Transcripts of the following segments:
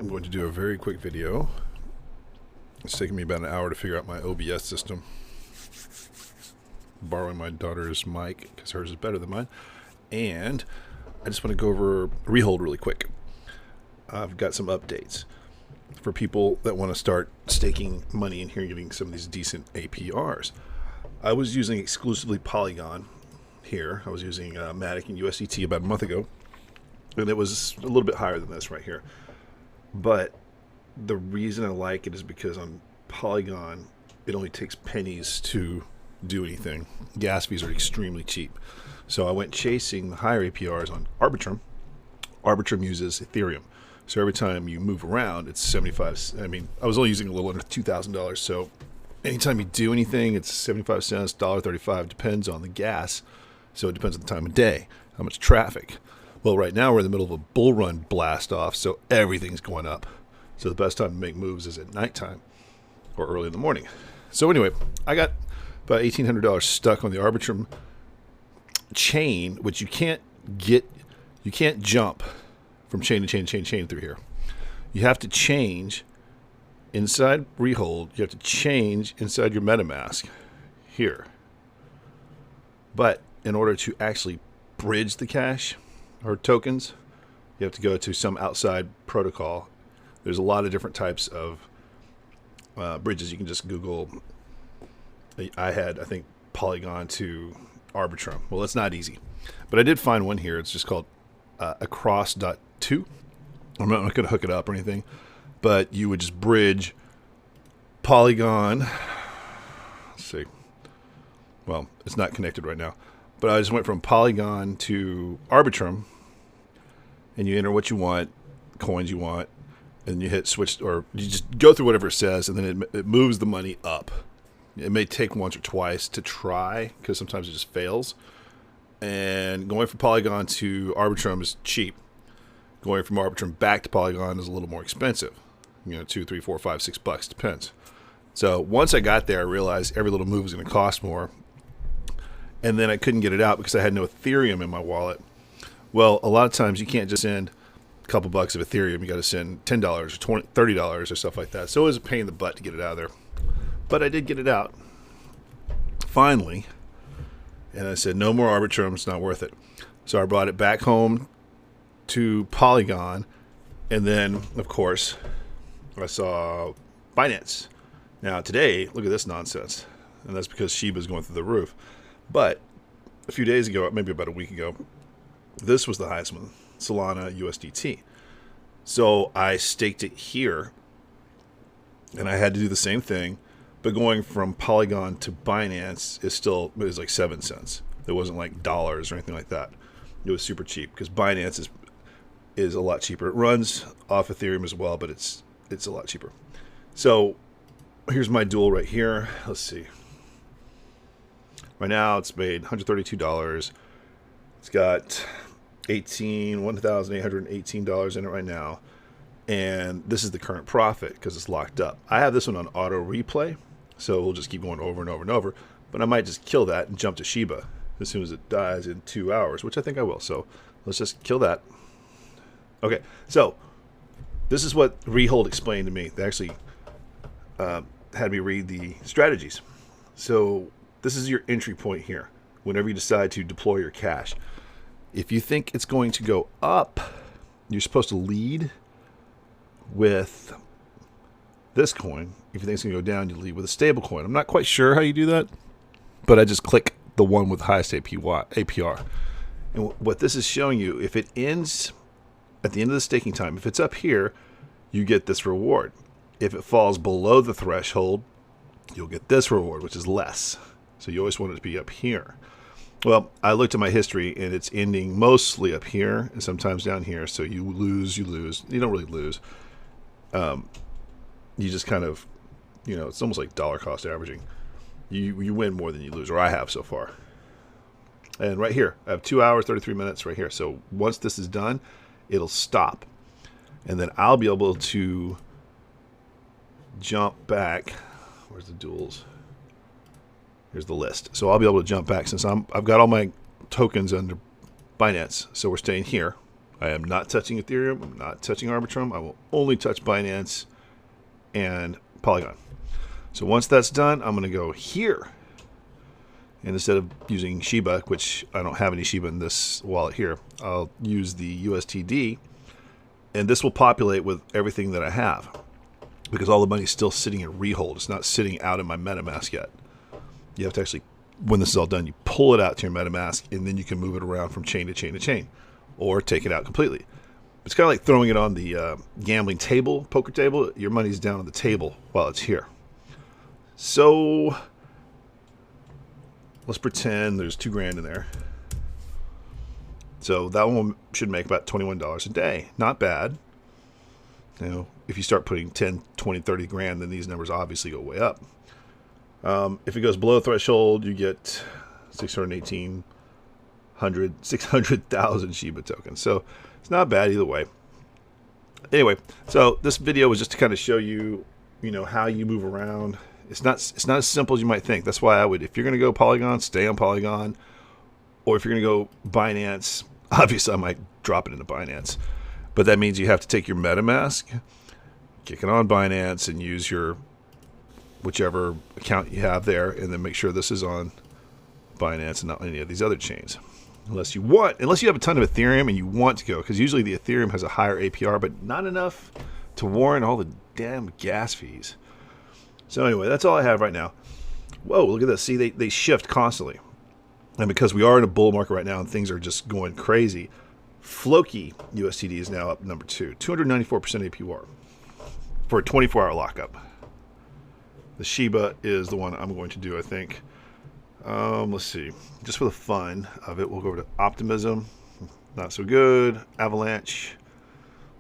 I'm going to do a very quick video. It's taken me about an hour to figure out my OBS system. Borrowing my daughter's mic because hers is better than mine. And I just want to go over ReHold really quick. I've got some updates for people that want to start staking money in here and getting some of these decent APRs. I was using exclusively Polygon here. I was using Matic and USDT about a month ago, and it was a little bit higher than this right here. But the reason I like it is because on Polygon, it only takes pennies to do anything. Gas fees are extremely cheap. So I went chasing the higher APRs on Arbitrum. Arbitrum uses Ethereum. So every time you move around, it's 75. I mean, I was only using a little under $2,000. So anytime you do anything, it's 75 cents, $1.35, depends on the gas. So it depends on the time of day, how much traffic. Well, right now we're in the middle of a bull run blast off, so everything's going up. So the best time to make moves is at nighttime or early in the morning. So anyway, I got about $1,800 stuck on the Arbitrum chain, which you can't jump from chain to chain to chain to chain through here. You have to change inside ReHold. You have to change inside your MetaMask here. But in order to actually bridge the cash or tokens, you have to go to some outside protocol. There's a lot of different types of bridges. You can just Google. I think Polygon to Arbitrum. Well, it's not easy, but I did find one here. It's just called across.2. I'm not going to hook it up or anything, but you would just bridge Polygon. Let's see. Well, it's not connected right now, but I just went from Polygon to Arbitrum, and you enter what you want, coins you want, and you hit switch, or you just go through whatever it says, and then it moves the money up. It may take once or twice to try, because sometimes it just fails. And going from Polygon to Arbitrum is cheap. Going from Arbitrum back to Polygon is a little more expensive. You know, $2, $3, $4, $5, $6, depends. So once I got there, I realized every little move was going to cost more. And then I couldn't get it out because I had no Ethereum in my wallet. Well, a lot of times you can't just send a couple bucks of Ethereum. You got to send $10 or $20, $30 or stuff like that. So it was a pain in the butt to get it out of there. But I did get it out finally. And I said, no more Arbitrum. It's not worth it. So I brought it back home to Polygon. And then, of course, I saw Binance. Now today, look at this nonsense. And that's because Shiba's going through the roof. But a few days ago, maybe about a week ago, this was the highest one, Solana USDT. So I staked it here, and I had to do the same thing, but going from Polygon to Binance is like 7 cents. It wasn't like dollars or anything like that. It was super cheap because Binance is a lot cheaper. It runs off Ethereum as well, but it's a lot cheaper. So here's my duel right here. Let's see. Right now, it's made $132. It's got $1,818 in it right now. And this is the current profit because it's locked up. I have this one on auto replay, so we'll just keep going over and over and over. But I might just kill that and jump to Shiba as soon as it dies in 2 hours, which I think I will. So let's just kill that. Okay, so this is what ReHold explained to me. They actually had me read the strategies. So this is your entry point here whenever you decide to deploy your cash. If you think it's going to go up, you're supposed to lead with this coin. If you think it's going to go down, you lead with a stable coin. I'm not quite sure how you do that, but I just click the one with the highest APR. And what this is showing you, if it ends at the end of the staking time, if it's up here, you get this reward. If it falls below the threshold, you'll get this reward, which is less. So you always want it to be up here. Well, I looked at my history, and it's ending mostly up here and sometimes down here. So you lose. You don't really lose. You just kind of, it's almost like dollar cost averaging. You win more than you lose, or I have so far. And right here, I have 2 hours, 33 minutes right here. So once this is done, it'll stop. And then I'll be able to jump back. Where's the duels? Here's the list. So I'll be able to jump back since I've got all my tokens under Binance. So we're staying here. I am not touching Ethereum. I'm not touching Arbitrum. I will only touch Binance and Polygon. So once that's done, I'm going to go here. And instead of using Shiba, which I don't have any Shiba in this wallet here, I'll use the USTD. And this will populate with everything that I have, because all the money is still sitting in ReHold. It's not sitting out in my MetaMask yet. You have to actually, when this is all done, you pull it out to your MetaMask, and then you can move it around from chain to chain to chain, or take it out completely. It's kind of like throwing it on the gambling table, poker table. Your money's down on the table while it's here. So let's pretend there's $2,000 in there. So that one should make about $21 a day. Not bad. You know, if you start putting 10, 20, 30 grand, then these numbers obviously go way up. If it goes below threshold, you get 600,000 Shiba tokens. So it's not bad either way. Anyway, so this video was just to kind of show you, how you move around. It's not as simple as you might think. That's why I would, if you're going to go Polygon, stay on Polygon. Or if you're going to go Binance, obviously I might drop it into Binance. But that means you have to take your MetaMask, kick it on Binance, and use your whichever account you have there, and then make sure this is on Binance and not any of these other chains. Unless you have a ton of Ethereum and you want to go, because usually the Ethereum has a higher APR, but not enough to warrant all the damn gas fees. So anyway, that's all I have right now. Whoa, look at this. See, they shift constantly. And because we are in a bull market right now and things are just going crazy, Floki USTD is now up number 2, 294% APR for a 24-hour lockup. The Shiba is the one I'm going to do, I think. Let's see. Just for the fun of it, we'll go over to Optimism. Not so good. Avalanche.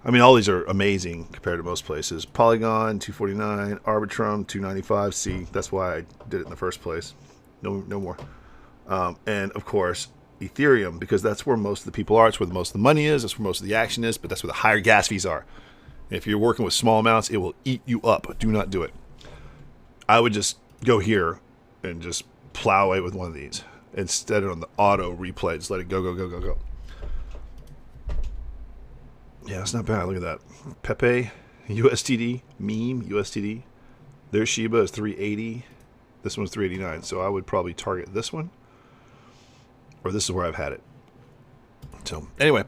I mean, all these are amazing compared to most places. Polygon, 249. Arbitrum, 295. See, that's why I did it in the first place. No more. And, of course, Ethereum, because that's where most of the people are. It's where most of the money is. That's where most of the action is. But that's where the higher gas fees are. And if you're working with small amounts, it will eat you up. Do not do it. I would just go here and just plow away with one of these instead of on the auto replay. Just let it go, go, go, go, go. Yeah, it's not bad. Look at that. Pepe, USTD, meme, USTD. Their Shiba is 380. This one's 389. So I would probably target this one. Or this is where I've had it. So anyway,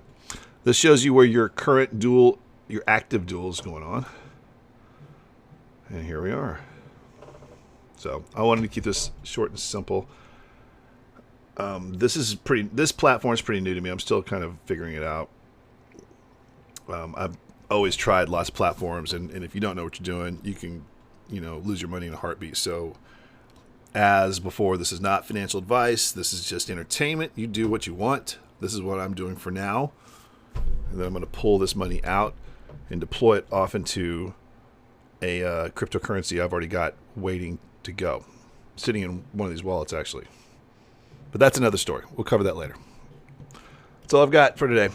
this shows you where your current dual, your active dual is going on. And here we are. So I wanted to keep this short and simple. This platform is pretty new to me. I'm still kind of figuring it out. I've always tried lots of platforms, and if you don't know what you're doing, you can, lose your money in a heartbeat. So as before, this is not financial advice. This is just entertainment. You do what you want. This is what I'm doing for now. And then I'm going to pull this money out and deploy it off into a cryptocurrency I've already got waiting to go. Sitting in one of these wallets, actually. But that's another story. We'll cover that later. That's all I've got for today.